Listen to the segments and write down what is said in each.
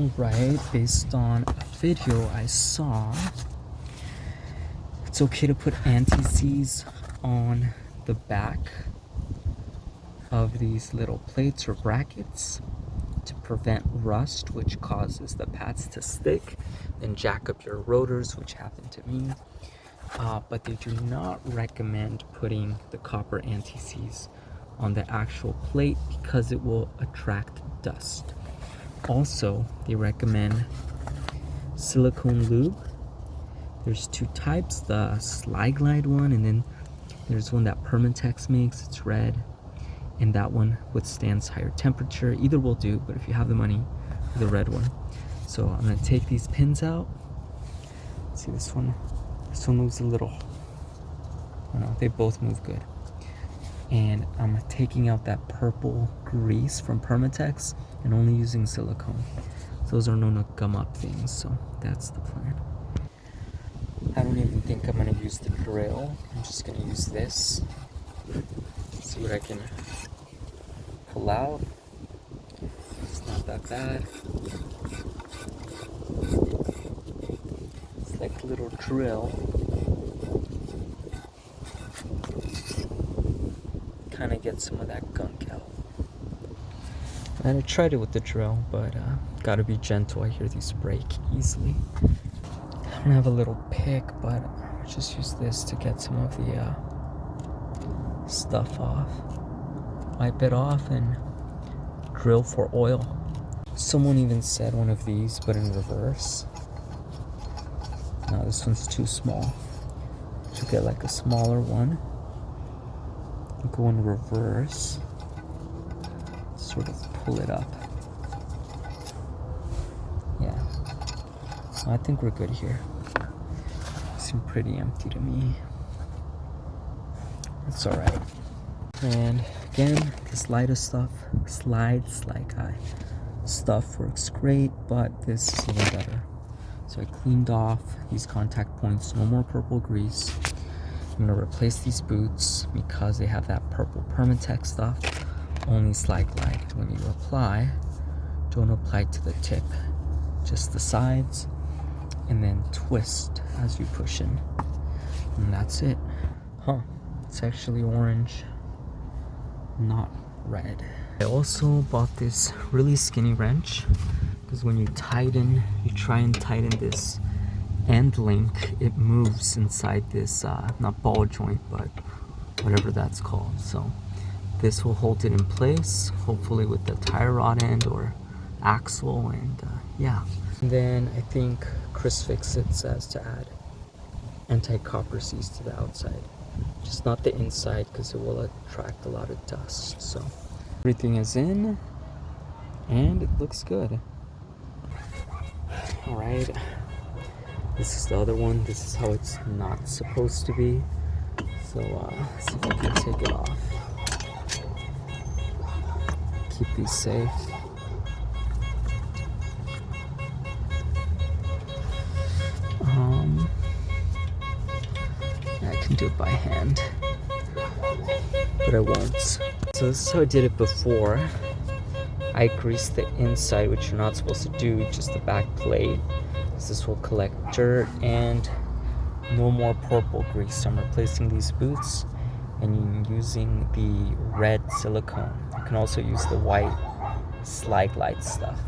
Alright, based on a video I saw, it's okay to put AntiSeize on the back of these little plates or brackets to prevent rust, which causes the pads to stick and jack up your rotors, which happened to me. But they do not recommend putting the copper AntiSeize on the actual plate because it will attract dust. Also, they recommend silicone lube. There's two types, the Slide Glide one, and then there's one that Permatex makes. It's red, and that one withstands higher temperature. Either will do, but if you have the money, the red one. So I'm gonna take these pins out. See this one? This one moves a little. Oh no, they both move good. And I'm taking out that purple grease from Permatex and only using silicone. Those are known to gum up things, so that's the plan. I don't even think I'm gonna use the drill. I'm just gonna use this. See what I can pull out. It's not that bad. It's like a little drill. Kind of get some of that gunk out. And I tried it with the drill, but gotta be gentle. I hear these break easily. I don't have a little pick, but I'll just use this to get some of the stuff off. Wipe it off and drill for oil. Someone even said one of these, but in reverse. No, this one's too small. Should get like a smaller one. Go in reverse, sort of pull it up. Yeah, I think we're good here. Seems pretty empty to me. It's all right. And again, this lighter stuff, slide guy stuff works great, but this is even better. So I cleaned off these contact points. No more purple grease. I'm gonna replace these boots because they have that purple Permatex stuff. Only Slide Glide. When you apply, don't apply to the tip, just the sides, and then twist as you push in. And that's it. Huh, it's actually orange, not red. I also bought this really skinny wrench because when you tighten, you try and tighten this end link, it moves inside this not ball joint, but whatever that's called. So this will hold it in place, hopefully with the tire rod end or axle, and yeah. And then I think Chris Fixit says to add anti-copper seize to the outside, just not the inside because it will attract a lot of dust. So everything is in and it looks good. All right. This is the other one. This is how it's not supposed to be. So see if I can take it off. Keep these safe. I can do it by hand, but I won't. So this is how I did it before. I greased the inside, which you're not supposed to do, just the back plate. This will collect dirt, and no more purple grease. So I'm replacing these boots and using the red silicone. You can also use the white Slide Glide stuff.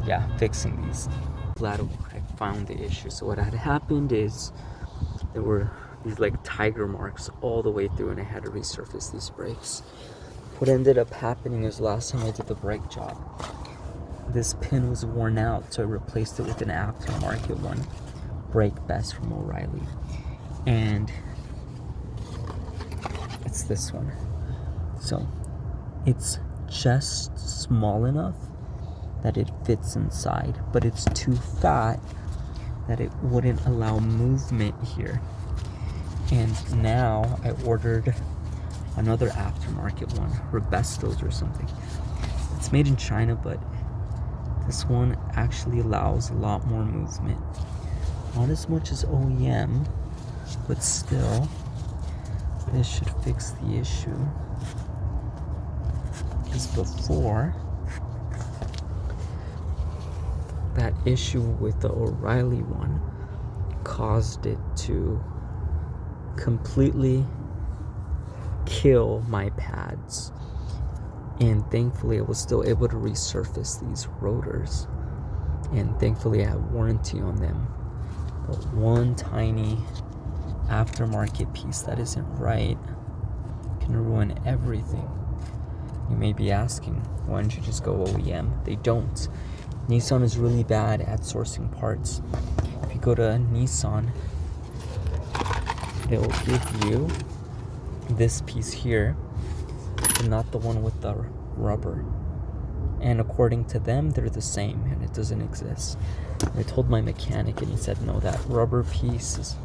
Yeah, fixing these. Glad I found the issue. So what had happened is there were these like tiger marks all the way through, and I had to resurface these brakes. What ended up happening is last time I did the brake job, this pin was worn out, so I replaced it with an aftermarket one, Brake Best from O'Reilly, and it's this one. So it's just small enough that it fits inside, but it's too fat that it wouldn't allow movement here. And now I ordered another aftermarket one, Robesto's or something. It's made in China, but this one actually allows a lot more movement. Not as much as OEM, but still, this should fix the issue. Because before, that issue with the O'Reilly one caused it to completely kill my pads, and thankfully I was still able to resurface these rotors, and thankfully I have warranty on them. But one tiny aftermarket piece that isn't right can ruin everything. You may be asking, why don't you just go OEM? They don't. Nissan is really bad at sourcing parts. If you go to Nissan, they'll give you this piece here, but not the one with the rubber. And according to them, they're the same, and it doesn't exist. I told my mechanic, and he said, no, that rubber piece is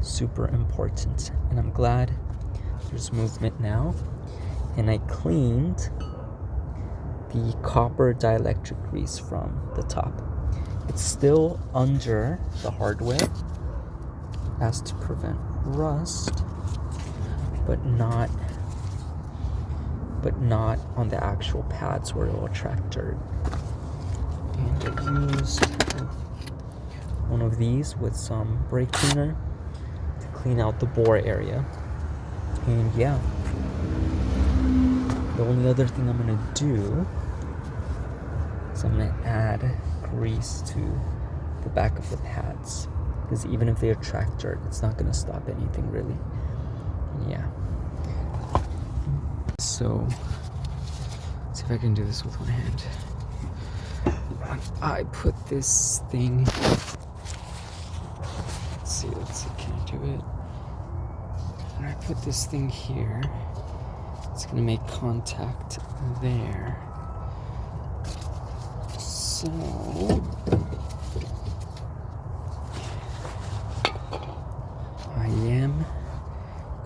super important. And I'm glad there's movement now. And I cleaned the copper dielectric grease from the top. It's still under the hardware as to prevent rust, but not on the actual pads where it will attract dirt. And I used one of these with some brake cleaner to clean out the bore area. And yeah, the only other thing I'm gonna do is I'm gonna add grease to the back of the pads, because even if they attract dirt, it's not gonna stop anything really. And yeah. So, let's see if I can do this with one hand. When I put this thing, let's see, can I do it? When I put this thing here, it's gonna make contact there. So, I am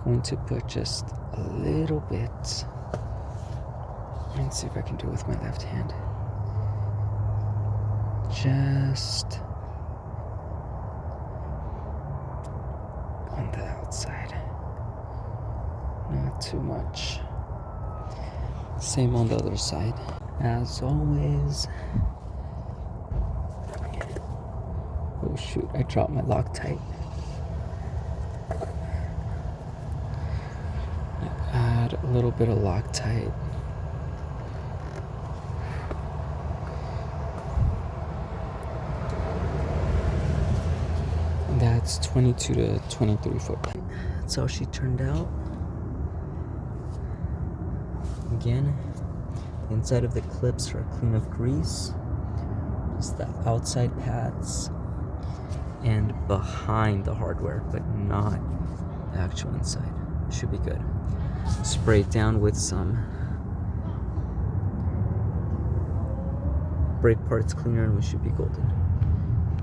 going to put just a little bit. Let's see if I can do it with my left hand. Just on the outside. Not too much. Same on the other side. As always. Oh shoot, I dropped my Loctite. Add a little bit of Loctite. That's 22 to 23 foot. That's how she turned out. Again, the inside of the clips are clean of grease. Just the outside pads and behind the hardware, but not the actual inside. Should be good. Spray it down with some brake parts cleaner and we should be golden.